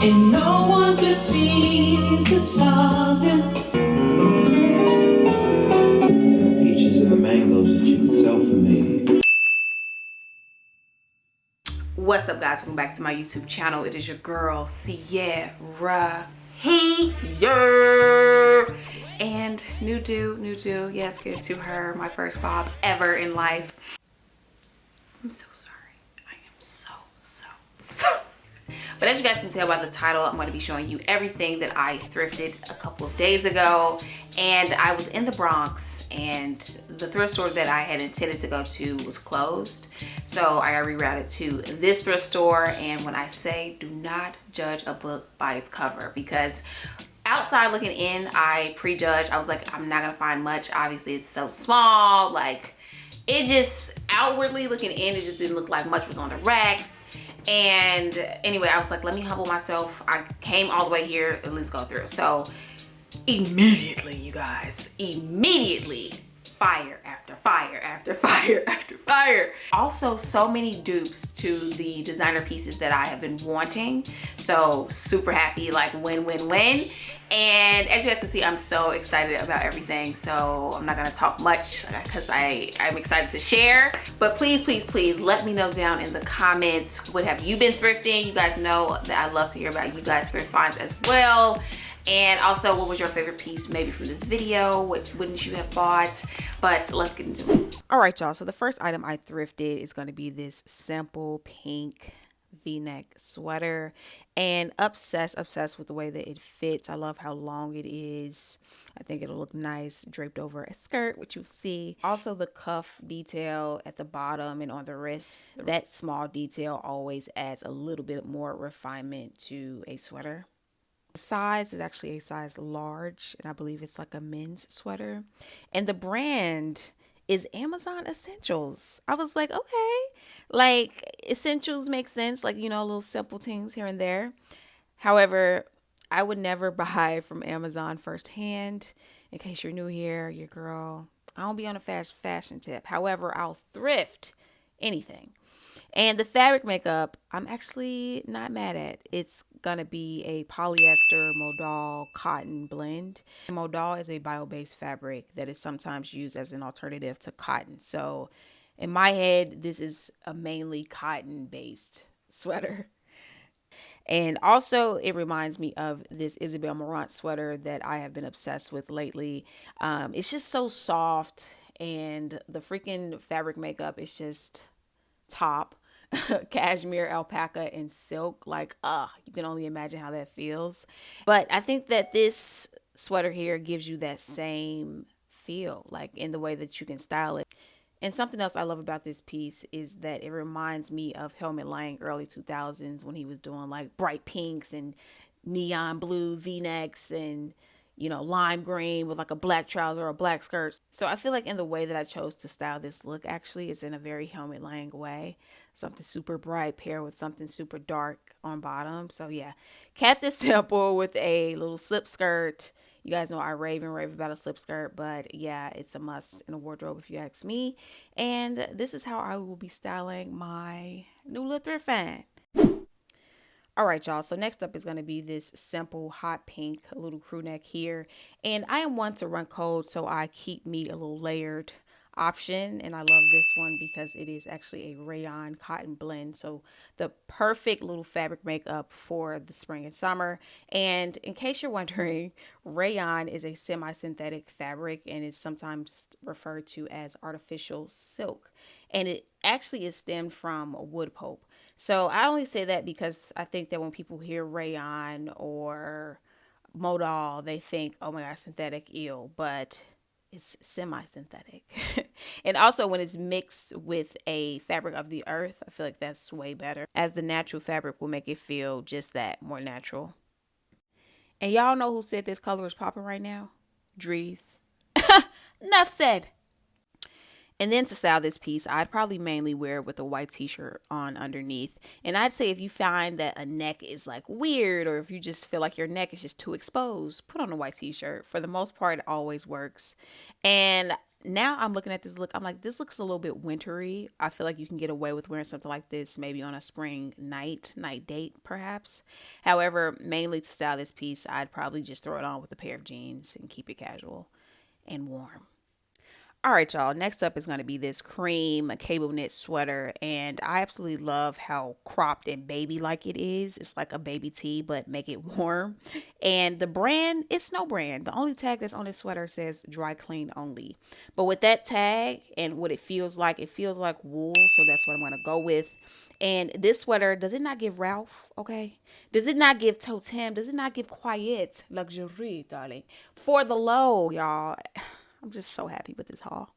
And no one could seem to solve them. Peaches and the mangoes that you could sell for me. What's up, guys? Welcome back to my YouTube channel. It is your girl Sierra. Hey, yeah. And new do. Yes, get to her. My first bob ever in life. I'm so sorry. I am so. But as you guys can tell by the title, I'm going to be showing you everything that I thrifted a couple of days ago. And I was in the Bronx, and the thrift store that I had intended to go to was closed. So I got rerouted to this thrift store. And when I say do not judge a book by its cover, because outside looking in, I prejudged. I was like, I'm not going to find much. Obviously, it's so small. Like, it just, outwardly looking in, it just didn't look like much was on the racks. And anyway, I was like, let me humble myself. I came all the way here, at least go through. So immediately, you guys, fire after fire after fire after fire. Also, so many dupes to the designer pieces that I have been wanting. So super happy, like win. And as you guys can see, I'm so excited about everything. So I'm not gonna talk much because I'm excited to share. But please let me know down in the comments, what have you been thrifting? You guys know that I love to hear about you guys' thrift finds as well. And also, what was your favorite piece maybe from this video? What wouldn't you have bought? But let's get into it. All right, y'all. So the first item I thrifted is gonna be this simple pink V-neck sweater, and obsessed with the way that it fits. I love how long it is. I think it'll look nice draped over a skirt, which you'll see. Also, the cuff detail at the bottom and on the wrist, that small detail always adds a little bit more refinement to a sweater. The size is actually a size large, and I believe it's like a men's sweater. And the brand is Amazon Essentials. I was like, okay, like essentials make sense, like, you know, little simple things here and there. However, I would never buy from Amazon firsthand. In case you're new here, your girl, I don't be on a fast fashion tip. However, I'll thrift anything. And the fabric makeup, I'm actually not mad at. It's gonna be a polyester modal cotton blend. And modal is a bio-based fabric that is sometimes used as an alternative to cotton. So in my head, this is a mainly cotton-based sweater. And also, it reminds me of this Isabel Marant sweater that I have been obsessed with lately. It's just so soft, and the freaking fabric makeup is just top. Cashmere, alpaca, and silk. Like, you can only imagine how that feels. But I think that this sweater here gives you that same feel, like in the way that you can style it. And something else I love about this piece is that it reminds me of Helmut Lang early 2000s when he was doing like bright pinks and neon blue V-necks and, you know, lime green with like a black trouser or a black skirt. So I feel like in the way that I chose to style this look actually is in a very Helmut Lang way. Something super bright paired with something super dark on bottom. So yeah, kept it simple with a little slip skirt. You guys know I rave about a slip skirt, but yeah, it's a must in a wardrobe if you ask me. And this is how I will be styling my new little thrift find. All right, y'all. So next up is going to be this simple hot pink little crew neck here. And I am one to run cold, so I keep me a little layered option. And I love this one because it is actually a rayon cotton blend. So the perfect little fabric makeup for the spring and summer. And in case you're wondering, rayon is a semi-synthetic fabric, and it's sometimes referred to as artificial silk. And it actually is stemmed from wood pulp. So I only say that because I think that when people hear rayon or modal, they think, oh my gosh, synthetic, ew, but it's semi-synthetic. And also when it's mixed with a fabric of the earth, I feel like that's way better, as the natural fabric will make it feel just that, more natural. And y'all know who said this color is popping right now? Dries. Enough said. And then to style this piece, I'd probably mainly wear it with a white t-shirt on underneath. And I'd say if you find that a neck is like weird, or if you just feel like your neck is just too exposed, put on a white t-shirt. For the most part, it always works. And now I'm looking at this look, I'm like, this looks a little bit wintry. I feel like you can get away with wearing something like this maybe on a spring night date perhaps. However, mainly to style this piece, I'd probably just throw it on with a pair of jeans and keep it casual and warm. All right, y'all. Next up is going to be this cream cable knit sweater. And I absolutely love how cropped and baby like it is. It's like a baby tee, but make it warm. And the brand, it's no brand. The only tag that's on this sweater says dry clean only. But with that tag and what it feels like wool. So that's what I'm going to go with. And this sweater, does it not give Ralph? Okay. Does it not give Totem? Does it not give Quiet luxury, darling? For the low, y'all. I'm just so happy with this haul.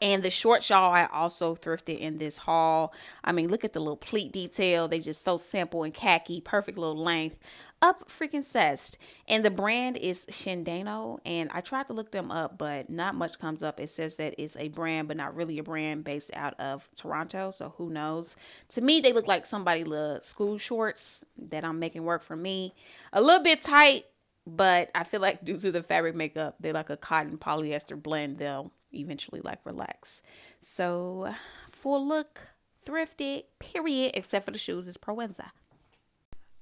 And the short shawl I also thrifted in this haul. I mean, look at the little pleat detail. They just so simple and khaki, perfect little length. Up freaking cessed. And the brand is Shindano. And I tried to look them up, but not much comes up. It says that it's a brand, but not really a brand, based out of Toronto. So who knows? To me, they look like somebody's little school shorts that I'm making work for me. A little bit tight, but I feel like due to the fabric makeup, they're like a cotton polyester blend. They'll eventually like relax. So full look, thrifted, period, except for the shoes, is Proenza.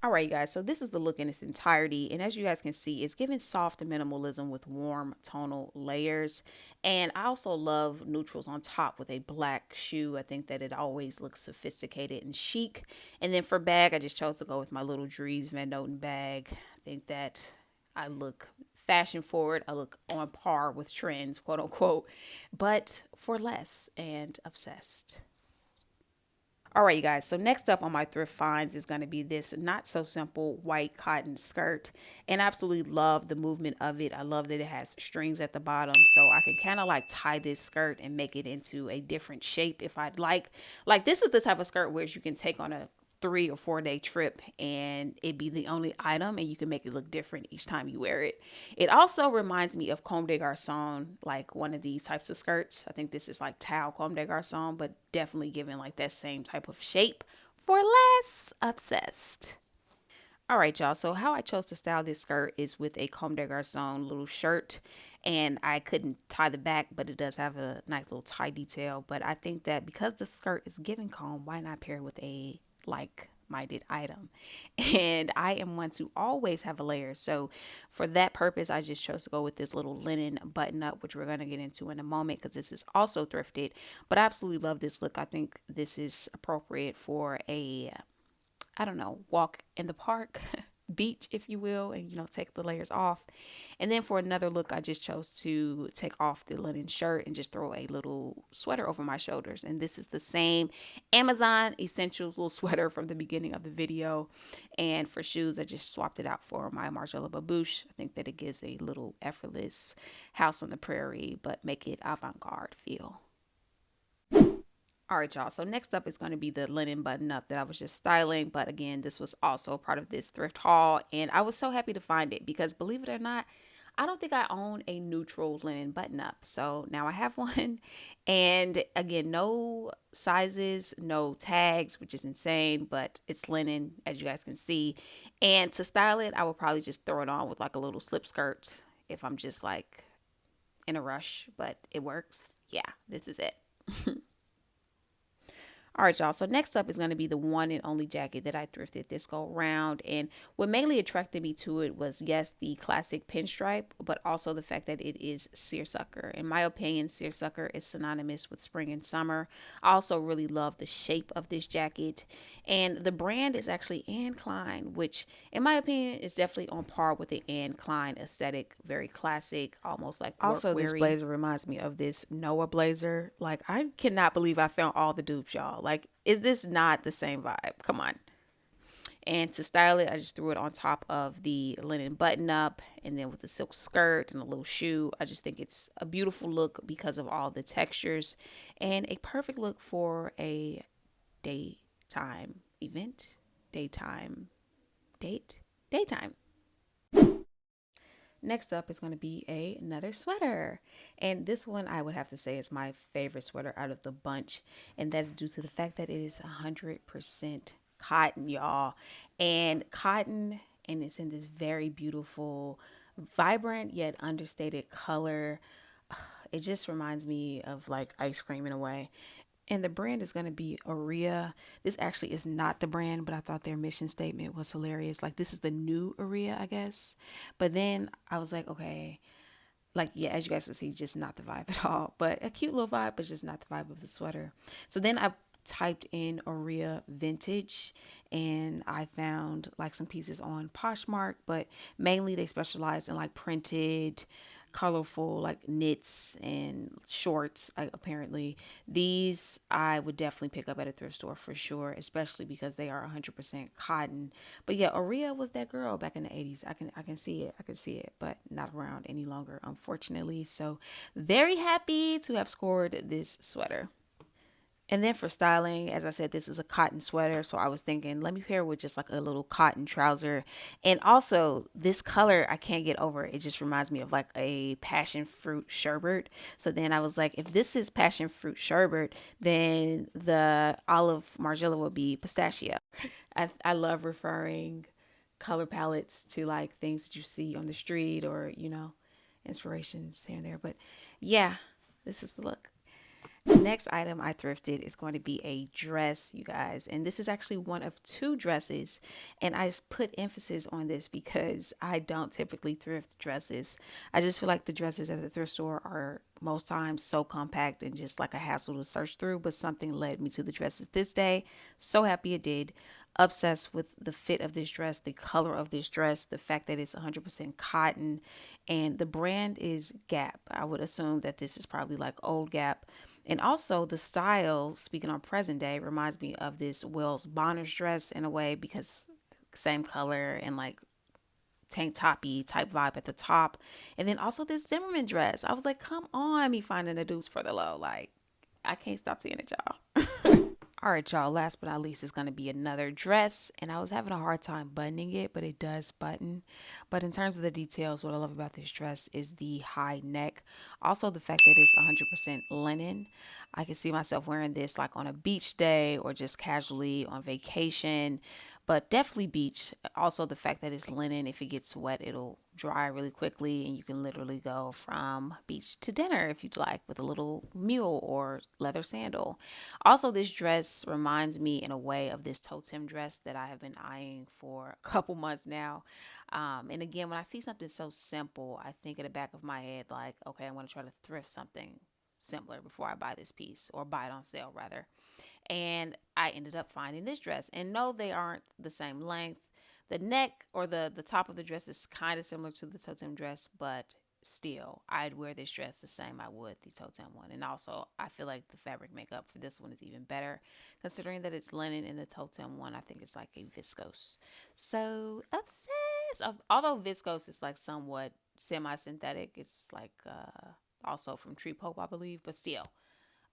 All right, guys, so this is the look in its entirety. And as you guys can see, it's giving soft minimalism with warm tonal layers. And I also love neutrals on top with a black shoe. I think that it always looks sophisticated and chic. And then for bag, I just chose to go with my little Dries Van Noten bag. I think that I look fashion forward. I look on par with trends, quote unquote, but for less and obsessed. All right, you guys. So next up on my thrift finds is going to be this not so simple white cotton skirt. And I absolutely love the movement of it. I love that it has strings at the bottom. So I can kind of like tie this skirt and make it into a different shape if I'd like. Like this is the type of skirt where you can take on a 3 or 4 day trip and it be the only item and you can make it look different each time you wear it. It also reminds me of Comme des Garçons, like one of these types of skirts. I think this is like tau Comme des Garçons, but definitely given like that same type of shape for less. Obsessed. All right, y'all. So how I chose to style this skirt is with a Comme des Garçons little shirt. And I couldn't tie the back, but it does have a nice little tie detail. But I think that because the skirt is giving comb, why not pair it with a like-minded item? And I am one to always have a layer. So for that purpose, I just chose to go with this little linen button-up, which we're going to get into in a moment because this is also thrifted. But I absolutely love this look. I think this is appropriate for a I don't know, walk in the park, beach, if you will, and, you know, take the layers off. And then for another look, I just chose to take off the linen shirt and just throw a little sweater over my shoulders. And this is the same Amazon Essentials little sweater from the beginning of the video. And for shoes, I just swapped it out for my Margiela Babouche. I think that it gives a little effortless house on the prairie, but make it avant-garde feel. All right, y'all. So next up is going to be the linen button up that I was just styling. But again, this was also part of this thrift haul. And I was so happy to find it because believe it or not, I don't think I own a neutral linen button up. So now I have one. And again, no sizes, no tags, which is insane, but it's linen, as you guys can see. And to style it, I will probably just throw it on with like a little slip skirt if I'm just like in a rush, but it works. Yeah, this is it. All right, y'all. So next up is going to be the one and only jacket that I thrifted this go round. And what mainly attracted me to it was, yes, the classic pinstripe, but also the fact that it is seersucker. In my opinion, seersucker is synonymous with spring and summer. I also really love the shape of this jacket. And the brand is actually Anne Klein, which in my opinion is definitely on par with the Anne Klein aesthetic. Very classic, almost like also this blazer reminds me of this Noah blazer. Like, I cannot believe I found all the dupes, y'all. Like, is this not the same vibe? Come on. And to style it, I just threw it on top of the linen button up and then with the silk skirt and a little shoe. I just think it's a beautiful look because of all the textures and a perfect look for a daytime event. Daytime. Next up is going to be another sweater. And this one I would have to say is my favorite sweater out of the bunch. And that's due to the fact that it is 100% cotton, y'all. And cotton, and it's in this very beautiful Vibrant yet understated color. It just reminds me of like ice cream in a way. And the brand is going to be Aria. This actually is not the brand, but I thought their mission statement was hilarious. Like, this is the new Aria, I guess. But then I was like, okay, like, yeah, as you guys can see, just not the vibe at all. But a cute little vibe, but just not the vibe of the sweater. So then I typed in Aria vintage and I found like some pieces on Poshmark, but mainly they specialize in like printed, colorful like knits and shorts. Apparently these I would definitely pick up at a thrift store for sure, especially because they are 100% cotton. But yeah, Aria was that girl back in the 80s. I can see it, but not around any longer, unfortunately. So very happy to have scored this sweater. And then for styling, as I said, this is a cotton sweater. So I was thinking, let me pair with just like a little cotton trouser. And also this color, I can't get over. It just reminds me of like a passion fruit sherbet. So then I was like, if this is passion fruit sherbet, then the olive margiela would be pistachio. I love referring color palettes to like things that you see on the street or, inspirations here and there. But yeah, this is the look. The next item I thrifted is going to be a dress, you guys. And this is actually one of two dresses. And I put emphasis on this because I don't typically thrift dresses. I just feel like the dresses at the thrift store are most times so compact and just like a hassle to search through. But something led me to the dresses this day. So happy it did. Obsessed with the fit of this dress, the color of this dress, the fact that it's 100% cotton, and the brand is Gap. I would assume that this is probably like old Gap. And also the style, speaking on present day, reminds me of this Wells Bonner's dress in a way because same color and like tank toppy type vibe at the top. And then also this Zimmerman dress. I was like, come on, me finding the dupes for the low. Like, I can't stop seeing it, y'all. All right, y'all, last but not least is going to be another dress. And I was having a hard time buttoning it, but it does button. But in terms of the details, what I love about this dress is the high neck. Also, the fact that it's 100% linen. I can see myself wearing this like on a beach day or just casually on vacation. But definitely beach. Also, the fact that it's linen, if it gets wet, it'll dry really quickly and you can literally go from beach to dinner if you'd like with a little mule or leather sandal. Also, this dress reminds me in a way of this totem dress that I have been eyeing for a couple months now. And again, when I see something so simple, I think in the back of my head, like, okay, I'm going to try to thrift something simpler before I buy this piece or buy it on sale rather. And I ended up finding this dress. And no, they aren't the same length. The neck or the top of the dress is kind of similar to the totem dress, but still, I'd wear this dress the same I would the totem one. And also, I feel like the fabric makeup for this one is even better, considering that it's linen and the totem one, I think it's like a viscose. So, obsessed. Although viscose is like somewhat semi-synthetic, it's like also from Tree Pope, I believe, but still.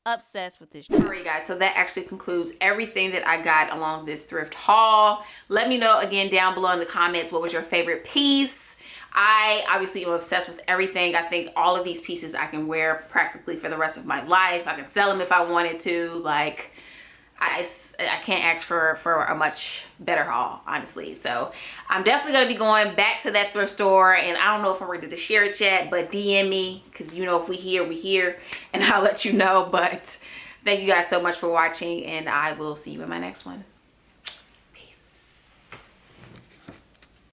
Obsessed with this dress. Alright guys, so that actually concludes everything that I got along this thrift haul. Let me know again down below in the comments what was your favorite piece. I obviously am obsessed with everything. I think all of these pieces I can wear practically for the rest of my life. I can sell them if I wanted to. Like, I can't ask for a much better haul, honestly. So I'm definitely going to be going back to that thrift store, and I don't know if I'm ready to share it yet, but DM me, because if we here, and I'll let you know. But thank you guys so much for watching, and I will see you in my next one.